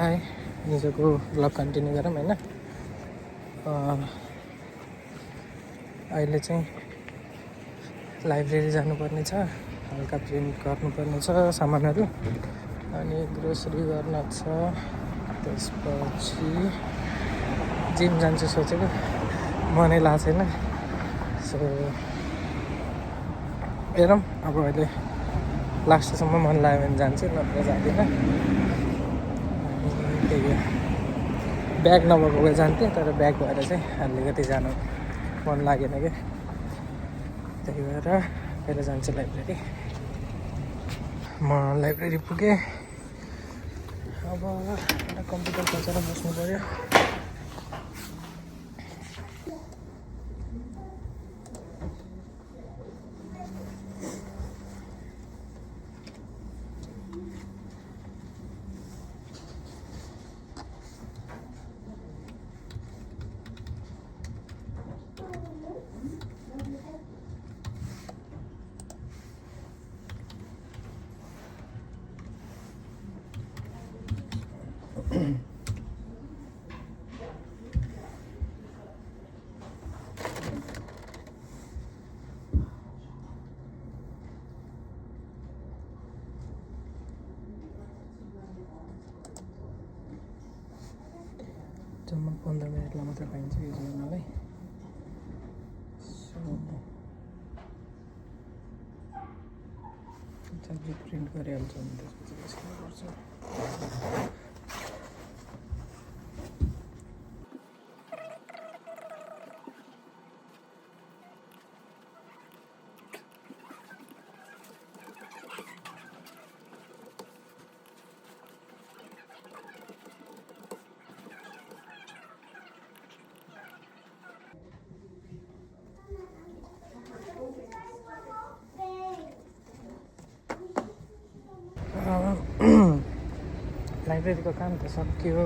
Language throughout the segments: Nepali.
हाई हिजोको ब्लग कन्टिन्यू गरौँ होइन। अहिले चाहिँ लाइब्रेरी जानुपर्ने छ, हल्का प्रिन्ट गर्नुपर्ने छ सामानहरू, अनि ग्रोसरी गर्न छ। त्यसपछि जिम जान्छु सोचेको, मनै लागेको छैन। सो हेरौँ अब अहिले लास्टसम्म मन लाग्यो भने जान्छु, नत्र जाँदिनँ। अनि त्यही हो, ब्याग नभएको भए जान्थेँ, तर ब्याग भएर चाहिँ अलिकति जानु मन लागेन क्या। त्यही भएर पहिला जान्छु लाइब्रेरी। म लाइब्रेरी पुगेँ, अब एउटा कम्प्युटर खोजेर बस्नु पऱ्यो। जम्मा 15 मिनटलाई मात्र पाइन्छ युज गर्नलाई। सब्जेक्ट प्रिन्ट गरिहाल्छ भने त्यसपछि निस्किनुपर्छ। लाइब्रेरीको काम त सकियो,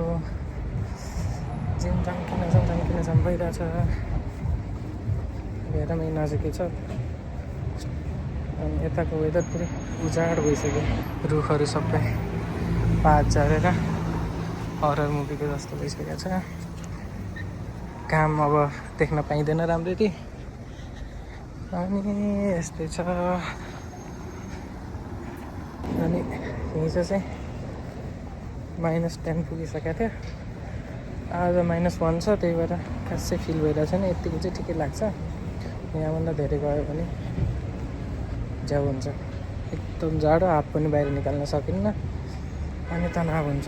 जिम किन जाम भइरहेछ। हेरमै नजिकै छ, अनि यताको वेदर पुरै उजाड भइसक्यो। रुखहरू सबै पात झरेर हरर मुभीको जस्तो भइसकेको छ। काम अब देख्न पाइँदैन राम्ररी, अनि यस्तै छ। अनि हिजो चाहिँ -10 पुगिसकेको थियो, आज -1 छ। त्यही भएर खासै फिल भइरहेको छैन, यत्तिको चाहिँ ठिकै लाग्छ। यहाँभन्दा धेरै गयो भने झ्याउ हुन्छ, एकदम जाडो, हात पनि बाहिर निकाल्न सकिन्न, अनि तनाव हुन्छ।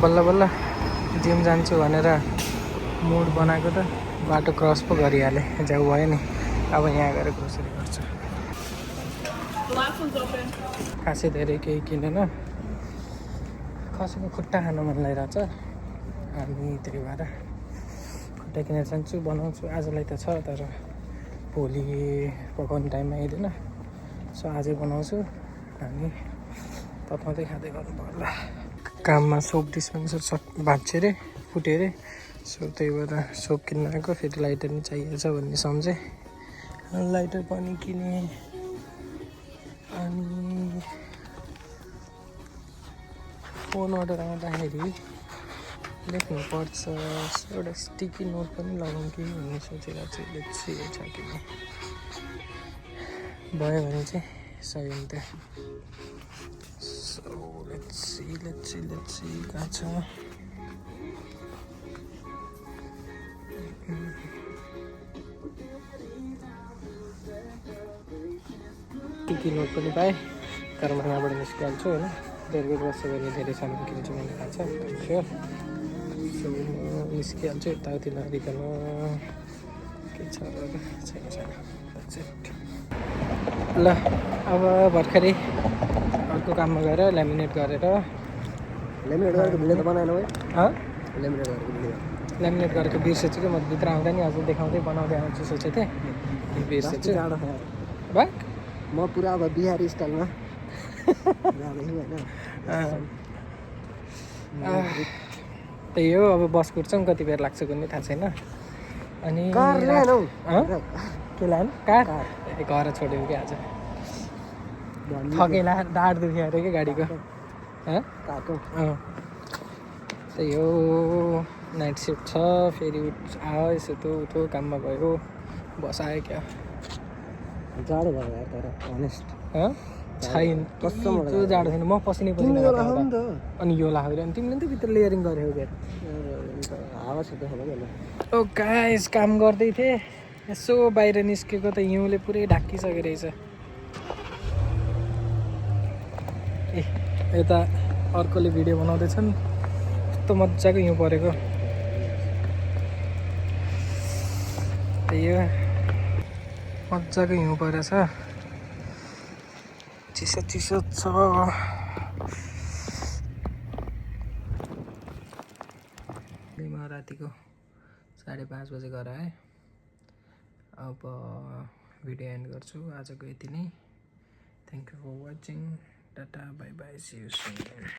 बल्ल बल्ल जिम जान्छु भनेर मुड बनाएको त बाटो क्रस पो गरिहालेँ, झ्याउ भयो नि। अब यहाँ गएर ग्रोसरी गर्छु। खासै धेरै केही किनेन, खसीको खुट्टा खान मन लागिरहेछ, अनि त्यही भएर खुट्टा किनेर जान्छु, बनाउँछु। आजलाई त छ, तर भोलि पकाउने टाइममा आइँदैन। सो आजै बनाउँछु, अनि तताउँदै खाँदै गर्नु पर्ला। काममा सोप डिस्पेन्सर भाँच्यो अरे, फुट्यो अरे। सो त्यही भएर सोप किन्न आएको, फेरि लाइटर नि चाहिएछ भन्ने सम्झेँ, लाइटर पनि किनेँ। अनि फोन अर्डर आउँदाखेरि लेख्नुपर्छ, एउटा स्टिकी नोट पनि लगाउँ कि भन्ने सोचेर चाहिँ लेट्सी छ कि भयो भने चाहिँ सही हुन्थ्यो। सो लेट्सी कहाँ छ? स्टिकी नोट पनि पाएँ, तर म यहाँबाट निस्किहाल्छु होइन। धेरै बस्यो भने धेरै सामान किन्छु भन्ने थाहा छ, सो निस्किहाल्छु यताउति नदिकन। के छ छैन। ल अब भर्खरै अर्को काममा गएर ल्यामिनेट गरेको भिडियो त बनाएन है। ल्यामिनेट गरेको बिर्सेछु कि म भित्र आउँदा नि अझ देखाउँदै बनाउँदै आउँछु सोचेको थिएँ, बिर्सेछु। बा म पुरा अब बिहारी स्टाइलमा त्यही हो। अब बस कुर्छौँ, कति बेर लाग्छ कुनै थाहा छैन। अनि के लानु? कार घर छोड्यौँ कि आज, थकेला, ढाड दुख्यो अरे कि गाडीको। तातो त्यही हो नाइट सिफ्ट छ फेरि आयो यसो त उठो काममा गयो बसायो क्या जाडो भयो यार तर अनेस्ट छैन कसम त्यो जाडो छैन म पसिनै तिमी पसिना यो भएको लगाऊ नि त त अनि यो लाग्यो अनि तिमीले नि त भित्र लेयरिङ गऱ्यौ क्या हावा छ त होला नि ओ गाइस काम गर्दै थिएँ यसो बाहिर निस्केको त हिउँले पुरै ढाकिसकेको रहेछ ए यता अर्कोले भिडियो बनाउँदैछन् कस्तो मजाको हिउँ परेको त्यही हो मजाको हिउँ परेछ चिसो चिसो छ म रातिको 5:30 बजे घर आएँ अब भिडियो एन्ड गर्छु आजको यति नै थ्याङ्क यू फर वाचिङ टाटा bye bye see you soon